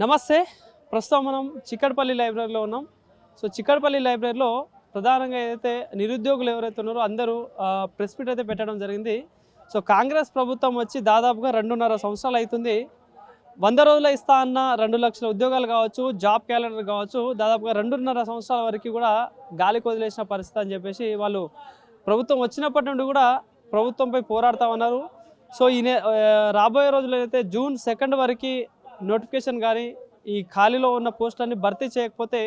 నమస్తే. ప్రస్తుతం మనం చిక్కడపల్లి లైబ్రరీలో ఉన్నాం. సో చిక్కడపల్లి లైబ్రరీలో ప్రధానంగా ఏదైతే నిరుద్యోగులు ఎవరైతే ఉన్నారో అందరూ ప్రెస్ మీట్ అయితే పెట్టడం జరిగింది. సో కాంగ్రెస్ ప్రభుత్వం వచ్చి దాదాపుగా 2.5 సంవత్సరాలు అవుతుంది. 100 రోజులు ఇస్తా అన్న 2 లక్షల ఉద్యోగాలు కావచ్చు, జాబ్ క్యాలెండర్ కావచ్చు, దాదాపుగా 2.5 సంవత్సరాల వరకు కూడా గాలికి వదిలేసిన పరిస్థితి అని చెప్పేసి వాళ్ళు ప్రభుత్వం వచ్చినప్పటి నుండి కూడా ప్రభుత్వంపై పోరాడుతామన్నారు. సో రాబోయే రోజుల్లో అయితే June 2 వరకు నోటిఫికేషన్ కానీ ఈ ఖాళీలో ఉన్న పోస్టులన్నీ భర్తీ చేయకపోతే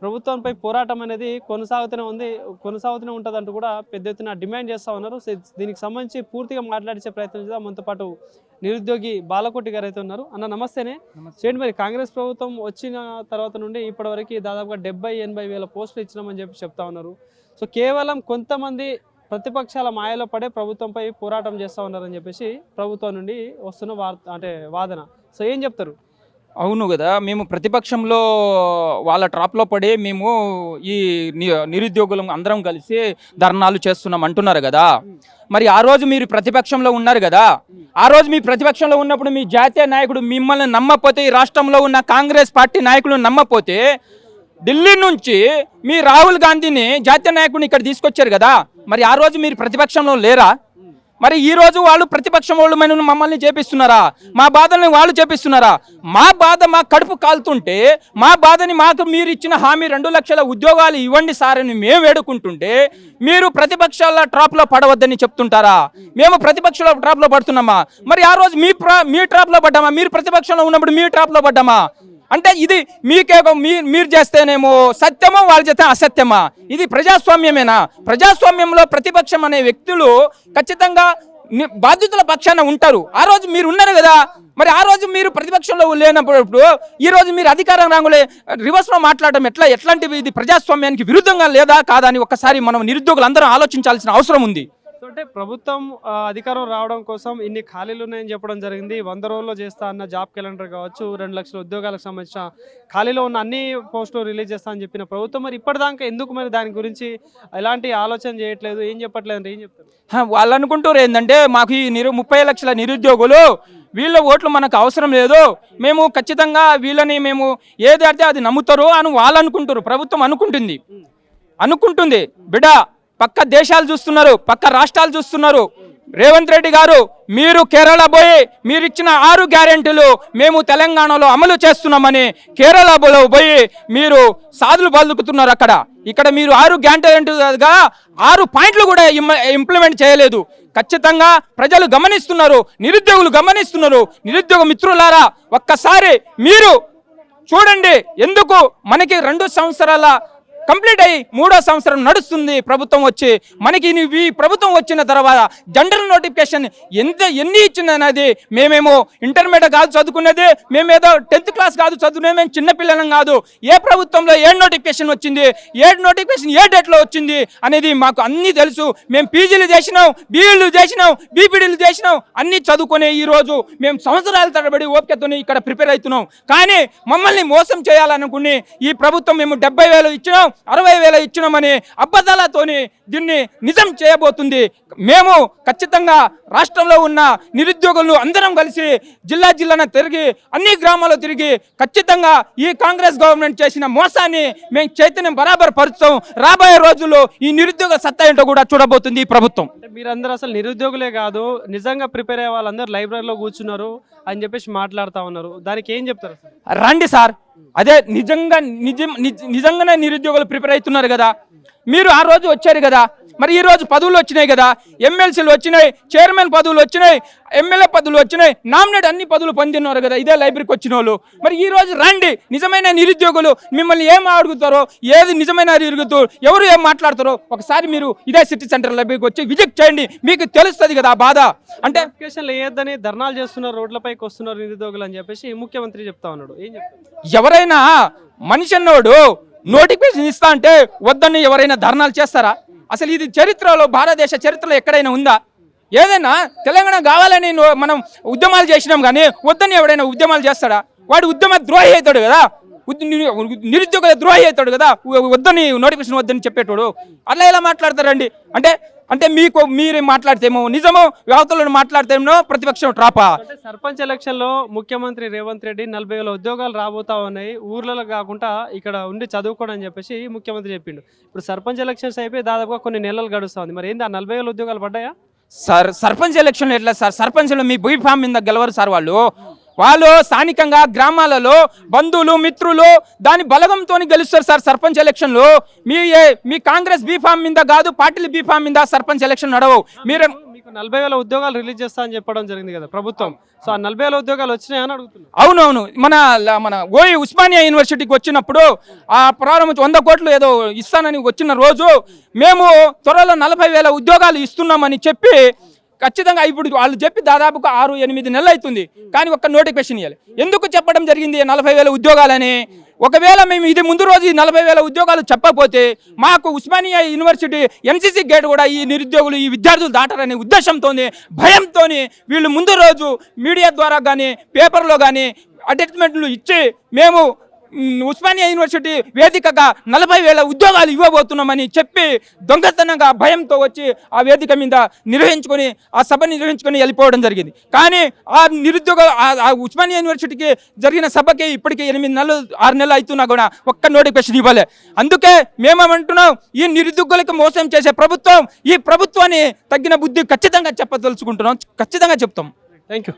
ప్రభుత్వంపై పోరాటం అనేది కొనసాగుతూనే ఉంటుంది అంటూ కూడా పెద్ద ఎత్తున డిమాండ్ చేస్తూ ఉన్నారు. దీనికి సంబంధించి పూర్తిగా మాట్లాడించే ప్రయత్నం చేద్దాం. మనతో పాటు నిరుద్యోగి బాలకోటి గారు అయితే ఉన్నారు. అన్న నమస్తేనే. చేయండి, మరి కాంగ్రెస్ ప్రభుత్వం వచ్చిన తర్వాత నుండి ఇప్పటివరకు దాదాపుగా 70-80 వేల పోస్టులు ఇచ్చినామని చెప్పి చెప్తా ఉన్నారు. సో కేవలం కొంతమంది ప్రతిపక్షాల మాయలో పడే ప్రభుత్వంపై పోరాటం చేస్తూ ఉన్నారని చెప్పేసి ప్రభుత్వం నుండి వస్తున్న వాదన. సో ఏం చెప్తారు? అవును కదా, మేము ప్రతిపక్షంలో వాళ్ళ ట్రాప్లో పడి మేము ఈ నిరుద్యోగులం అందరం కలిసి ధర్నాలు చేస్తున్నాం అంటున్నారు కదా. మరి ఆ రోజు మీరు ప్రతిపక్షంలో ఉన్నారు కదా, ఆ రోజు మీ ప్రతిపక్షంలో ఉన్నప్పుడు మీ జాతీయ నాయకుడు మిమ్మల్ని నమ్మపోతే, ఈ రాష్ట్రంలో ఉన్న కాంగ్రెస్ పార్టీ నాయకులు నమ్మపోతే ఢిల్లీ నుంచి మీ రాహుల్ గాంధీని జాతీయ నాయకుడిని ఇక్కడ తీసుకొచ్చారు కదా. మరి ఆ రోజు మీరు ప్రతిపక్షంలో లేరా? మరి ఈ రోజు వాళ్ళు ప్రతిపక్షం వాళ్ళు మమ్మల్ని చేపిస్తున్నారా? మా బాధల్ని వాళ్ళు చేపిస్తున్నారా? మా బాధ మా కడుపు కాలుతుంటే, మా బాధని మీరు ఇచ్చిన హామీ 2 లక్షల ఉద్యోగాలు ఇవ్వండి సార్ అని మేము వేడుకుంటుంటే మీరు ప్రతిపక్షాల ట్రాప్లో పడవద్దని చెప్తుంటారా? మేము ప్రతిపక్షాల ట్రాప్లో పడుతున్నామా? మరి ఆ రోజు మీ ట్రాప్లో పడ్డామా? మీరు ప్రతిపక్షంలో ఉన్నప్పుడు మీ ట్రాప్లో పడ్డామా? అంటే ఇది మీరు చేస్తేనేమో సత్యమో, వాళ్ళు చేస్తే అసత్యమా? ఇది ప్రజాస్వామ్యమేనా? ప్రజాస్వామ్యంలో ప్రతిపక్షం అనే వ్యక్తులు ఖచ్చితంగా బాధితుల పక్షాన ఉంటారు. ఆ రోజు మీరు ఉన్నారు కదా. మరి ఆ రోజు మీరు ప్రతిపక్షంలో లేనప్పుడు ఈ రోజు మీరు అధికారం రాంగులే రివర్స్లో మాట్లాడడం ఎట్లాంటివి? ఇది ప్రజాస్వామ్యానికి విరుద్ధంగా లేదా కాదా అని ఒక్కసారి మనం నిరుద్యోగులు అందరం ఆలోచించాల్సిన అవసరం ఉంది. అంటే ప్రభుత్వం అధికారం రావడం కోసం ఇన్ని ఖాళీలు ఉన్నాయని చెప్పడం జరిగింది. 100 రోజుల్లో చేస్తా అన్న జాబ్ క్యాలెండర్ కావచ్చు, 2 లక్షల ఉద్యోగాలకు సంబంధించిన ఖాళీలో ఉన్న అన్ని పోస్టులు రిలీజ్ చేస్తా అని చెప్పిన ప్రభుత్వం మరి ఇప్పటిదాకా ఎందుకు మరి దాని గురించి ఎలాంటి ఆలోచన చేయట్లేదు, ఏం చెప్పట్లేదు అంటే ఏం చెప్తారు? వాళ్ళు అనుకుంటారు ఏంటంటే మాకు ఈ 30 లక్షల నిరుద్యోగులు వీళ్ళ ఓట్లు మనకు అవసరం లేదు, మేము ఖచ్చితంగా వీళ్ళని మేము ఏది అడితే అది నమ్ముతారు అని వాళ్ళు అనుకుంటారు. ప్రభుత్వం అనుకుంటుంది బిడ్డ, పక్క దేశాలు చూస్తున్నారు, పక్క రాష్ట్రాలు చూస్తున్నారు. రేవంత్ రెడ్డి గారు మీరు కేరళ పోయి మీరు ఇచ్చిన 6 గ్యారెంటీలు మేము తెలంగాణలో అమలు చేస్తున్నామని కేరళలో పోయి మీరు సాధులు పలుకుతున్నారు. ఇక్కడ మీరు 6 గ్యారెంటీగా 6 పాయింట్లు కూడా ఇంప్లిమెంట్ చేయలేదు. ఖచ్చితంగా ప్రజలు గమనిస్తున్నారు, నిరుద్యోగులు గమనిస్తున్నారు. నిరుద్యోగ మిత్రులారా, ఒక్కసారి మీరు చూడండి. ఎందుకు మనకి 2 సంవత్సరాల కంప్లీట్ అయ్యి 3వ సంవత్సరం నడుస్తుంది ప్రభుత్వం వచ్చి. మనకి ఈ ప్రభుత్వం వచ్చిన తర్వాత జనరల్ నోటిఫికేషన్ ఎన్ని ఇచ్చిందనేది, మేమేమో ఇంటర్మీడియట్ కాదు చదువుకునేది, మేమేదో 10th క్లాస్ కాదు చదువుకునేది, మేము చిన్నపిల్లలం కాదు. ఏ ప్రభుత్వంలో ఏ నోటిఫికేషన్ వచ్చింది, ఏ నోటిఫికేషన్ ఏ డేట్లో వచ్చింది అనేది మాకు అన్నీ తెలుసు. మేము పీజీలు చేసినాం, బీఈలు చేసినాం, బీపీడీలు చేసినాం, అన్నీ చదువుకునే ఈరోజు మేము సంవత్సరాల తరబడి ఓపికతో ఇక్కడ ప్రిపేర్ అవుతున్నాం. కానీ మమ్మల్ని మోసం చేయాలనుకుని ఈ ప్రభుత్వం మేము 70,000 ఇచ్చినాం, 60,000 ఇచ్చినామని అబద్ధాలతోని దీన్ని నిజం చేయబోతుంది. మేము ఖచ్చితంగా రాష్ట్రంలో ఉన్న నిరుద్యోగులను అందరం కలిసి జిల్లాన తిరిగి అన్ని గ్రామాల్లో తిరిగి ఖచ్చితంగా ఈ కాంగ్రెస్ గవర్నమెంట్ చేసిన మోసాన్ని మేము చైతన్యం బరాబర్ పరుస్తాం. రాబోయే రోజుల్లో ఈ నిరుద్యోగ సత్తా ఏంటో కూడా చూడబోతుంది ఈ ప్రభుత్వం. మీరందరూ అసలు నిరుద్యోగులే కాదు, నిజంగా ప్రిపేర్ అయ్యే వాళ్ళందరూ లైబ్రరీలో కూర్చున్నారు అని చెప్పేసి మాట్లాడుతూ ఉన్నారు. దానికి ఏం చెప్తారు? రండి సార్, అదే నిజంగానే నిరుద్యోగులు ప్రిపేర్ అవుతున్నారు కదా. మీరు ఆ రోజు వచ్చారు కదా, మరి ఈ రోజు పదవులు వచ్చినాయి కదా, ఎమ్మెల్సీలు వచ్చినాయి, చైర్మన్ పదవులు వచ్చినాయి, ఎమ్మెల్యే పదవులు వచ్చినాయి, నామినేట్ అన్ని పదవులు పొందినారు కదా ఇదే లైబ్రరీకి వచ్చిన వాళ్ళు. మరి ఈ రోజు రండి, నిజమైన నిరుద్యోగులు మిమ్మల్ని ఏం అడుగుతారో, ఏది నిజమైన నిరుద్యోగులు ఎవరు ఏం మాట్లాడతారో ఒకసారి మీరు ఇదే సిటీ సెంటర్ లైబ్రరీకి వచ్చి విజిట్ చేయండి, మీకు తెలుస్తుంది కదా ఆ బాధ. అంటే నోటిఫికేషన్ లేదని ధర్నాలు చేస్తున్నారు, రోడ్లపైకి వస్తున్నారు నిరుద్యోగులు అని చెప్పేసి ముఖ్యమంత్రి చెప్తా ఉన్నాడు. ఏం చెప్తారు? ఎవరైనా మనిషి అన్నోడు నోటిఫికేషన్ ఇస్తా అంటే వద్దని ఎవరైనా ధర్నాలు చేస్తారా? అసలు ఇది చరిత్రలో, భారతదేశ చరిత్రలో ఎక్కడైనా ఉందా? ఏదైనా తెలంగాణ కావాలని మనం ఉద్యమాలు చేసినాం కానీ వద్దని ఎవడైనా ఉద్యమాలు చేస్తాడా? వాడు ఉద్యమ ద్రోహి అవుతాడు కదా, నిరుద్యోగుల ద్రోహి అవుతాడు కదా, వద్దని నోటిఫికేషన్ వద్దని చెప్పేటోడు. అట్లా ఎలా మాట్లాడతారండి? అంటే అంటే మీరు మాట్లాడితేమో నిజమో, వ్యవతలను మాట్లాడితేమో ప్రతిపక్షం ట్రాపా? అంటే సర్పంచ్ ఎలక్షన్ లో ముఖ్యమంత్రి రేవంత్ రెడ్డి 40,000 ఉద్యోగాలు రాబోతా ఉన్నాయి, ఊర్లలో కాకుండా ఇక్కడ ఉండి చదువుకోండి అని చెప్పేసి ముఖ్యమంత్రి చెప్పిండు. ఇప్పుడు సర్పంచ్ ఎలక్షన్స్ అయిపోయి దాదాపుగా కొన్ని నెలలు గడుస్తా ఉంది. మరి ఏంది ఆ 40,000 ఉద్యోగాలు పడ్డాయా? సార్ సర్పంచ్ ఎలక్షన్లు ఎట్లా సార్? సర్పంచ్లో మీ బీ ఫామ్ మీద గెలవరు సార్. వాళ్ళు స్థానికంగా గ్రామాలలో బంధువులు మిత్రులు దాని బలగంతో గెలుస్తారు సార్ సర్పంచ్ ఎలక్షన్లు. మీ కాంగ్రెస్ బీఫామ్ మీద కాదు, పార్టీల బీఫామ్ మీద సర్పంచ్ ఎలక్షన్ నడవవు. మీకు 40,000 ఉద్యోగాలు రిలీజ్ చేస్తా అని చెప్పడం జరిగింది కదా ప్రభుత్వం. సో ఆ 40,000 ఉద్యోగాలు వచ్చినాయని అడుగుతున్నారు. అవునవును, మన ఉస్మానియా యూనివర్సిటీకి వచ్చినప్పుడు ఆ ప్రారంభం 100 కోట్లు ఏదో ఇస్తానని వచ్చిన రోజు మేము త్వరలో 40,000 ఉద్యోగాలు ఇస్తున్నామని చెప్పి ఖచ్చితంగా ఇప్పుడు వాళ్ళు చెప్పి దాదాపుగా 6-8 నెలలు అవుతుంది, కానీ ఒక్క నోటిఫికేషన్ ఇవ్వాలి. ఎందుకు చెప్పడం జరిగింది 40,000 ఉద్యోగాలని? ఒకవేళ మేము ఇది ముందు రోజు 40,000 ఉద్యోగాలు చెప్పకపోతే మాకు ఉస్మానియా యూనివర్సిటీ ఎన్సీసీ గేట్ కూడా ఈ నిరుద్యోగులు ఈ విద్యార్థులు దాటారనే ఉద్దేశంతో భయంతో వీళ్ళు ముందు రోజు మీడియా ద్వారా కానీ పేపర్లో కానీ అడ్వర్టైజ్మెంట్లు ఇచ్చి మేము ఉస్మానియా యూనివర్సిటీ వేదికగా 40,000 ఉద్యోగాలు ఇవ్వబోతున్నామని చెప్పి దొంగతనంగా భయంతో వచ్చి ఆ వేదిక మీద నిర్వహించుకొని ఆ సభ నిర్వహించుకొని వెళ్ళిపోవడం జరిగింది. కానీ ఆ నిరుద్యోగ ఆ ఉస్మానియా యూనివర్సిటీకి జరిగిన సభకి ఇప్పటికీ 8 నెలలు 6 నెలలు అవుతున్నా కూడా ఒక్క నోటిఫికేషన్ ఇవ్వలే. అందుకే మేమేమంటున్నాం, ఈ నిరుద్యోగులకు మోసం చేసే ప్రభుత్వం, ఈ ప్రభుత్వాన్ని తగ్గిన బుద్ధి ఖచ్చితంగా చెప్పదలుచుకుంటున్నాం, ఖచ్చితంగా చెప్తాం. Thank you.